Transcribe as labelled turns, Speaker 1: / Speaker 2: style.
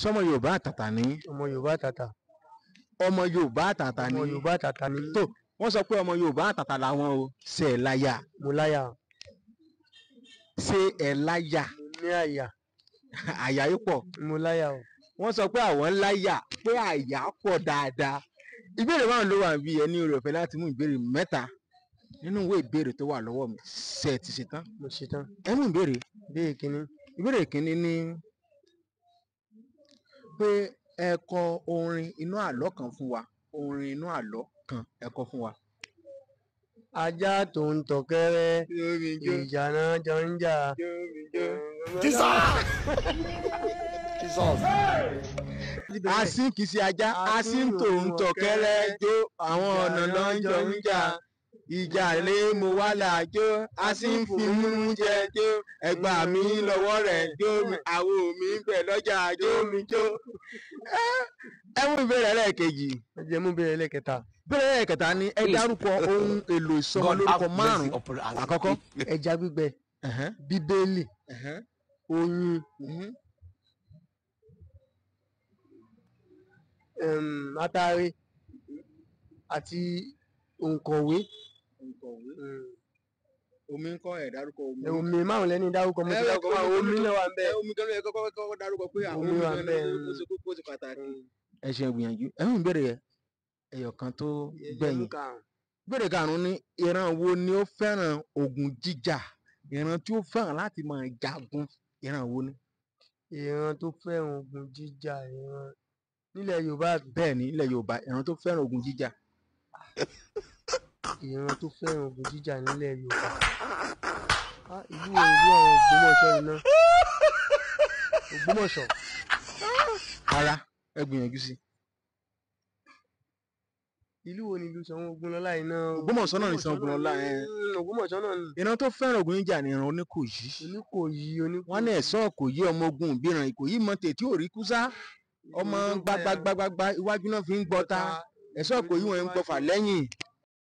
Speaker 1: sọmọ Yorùbá àtàtà ni.
Speaker 2: ọmọ Yorùbá àtàtà.
Speaker 1: ọmọ Yorùbá àtàtà ni.
Speaker 2: ọmọ Yorùbá àtàtà ni.
Speaker 1: tó wọ́n sọ pé ọmọ Yorùbá àtàtà làwọn o. ṣé ẹ láyà.
Speaker 2: mo láyà.
Speaker 1: ṣé ẹ láyà.
Speaker 2: mo ní àyà.
Speaker 1: àyà yìí pọ̀.
Speaker 2: mo láyà o.
Speaker 1: wọ́n sọ pé àwọn láyà pé àyà pọ̀ dáadáa. ìbéèrè márùn ló wà bí ẹni oore ọ̀fẹ́ láti mú ìbéèrè mẹ́ta nínú ìwé ìbéèrè tó wà lọ́wọ́ mi. ṣé ẹ ti ṣetán.
Speaker 2: mo ṣetán.
Speaker 1: ẹ mú ìbéèrè.
Speaker 2: ìbéèrè kínní.
Speaker 1: ìbéèrè kínní ni pé ẹ kọ orin inú àlọ́ kan fún wa. orin inú àlọ́ kan ẹ kọ fún wa.
Speaker 2: ajá tó ń tọ̀kẹ́rẹ́ ìjà náà jọ ń jà.
Speaker 1: asín kìí ṣe ajá asín tó ń tọ̀kẹ́rẹ́ jó àwọn ọ̀nà náà jọ ń jà. ìjà lé mo wá làjò asín fi mú jẹ jó ẹgbà mi lọ́wọ́ rẹ̀ jó mi àwo mi bẹ̀ lọ́jà jó mi jó. ẹ mú ìbéèrè ẹlẹ́ẹ̀kejì.
Speaker 2: ẹ jẹ́ mú ìbéèrè ẹlẹ́ẹ̀kẹta.
Speaker 1: ìbéèrè ẹlẹ́ẹ̀kẹta ni ẹ dárúkọ ohun èlò ìsọmọlórúkọ márùn-ún. àkọ́kọ́
Speaker 2: ẹja gbígbẹ, bíbélì, oyin, atare àti òǹkọ̀wé. omi ń kọ́ ẹ̀ dárúkọ omi. omi márùn lẹ́ni dárúkọ mo ti dárúkọ márùn omi náà wà ń bẹ. omi kan ló yẹ kọ́kọ́ dárúkọ pé àwọn omi wà ń bẹ. ó ṣe pàtàkì.
Speaker 1: ẹ ṣe gbìyànjú ẹ ń béèrè ẹyọ kan tó gbẹ̀yìn. ìbéèrè karùn-ún ní ìran wo ni ó fẹ́ràn ogun jíjà. ìran tí ó fẹ́ràn láti máa jagun ìran wo ni.
Speaker 2: ìran tó fẹ́ràn ogun jíjà ìran nílẹ̀ Yorùbá.
Speaker 1: bẹ́ẹ̀ ni nílẹ̀ Yorùbá ìran tó fẹ́ràn ogun jíjà.
Speaker 2: ìran tó fẹ́ràn ogun jíjà nílẹ̀ Yorùbá. ìlú wo ìlú àwọn Ògbómọ̀ṣọ́ ni náà. Ògbómọ̀ṣọ́.
Speaker 1: ara ẹ gbìyànjú sí.
Speaker 2: ìlú wo ni ìlú Ṣàngó Ògúnlọlá yìí náà.
Speaker 1: Ògbómọ̀ṣọ́ náà ni Ṣàngó Ògúnlọlá yẹn.
Speaker 2: Ògbómọ̀ṣọ́ náà ni.
Speaker 1: ìran tó fẹ́ràn ogun jíjà ni ìran Oníkòyí. wọ́n ní ẹ̀ṣọ́ Ìkòyí ọmọ ogun ìbíran Ìkòyí mọ tètè ò rí kúsá ọmọ gbagbagbagba iwájú náà fi ń gbọ́ta ẹ̀ṣọ́ Ìkòyí wọn ń gbọ́fà lẹ́yìn.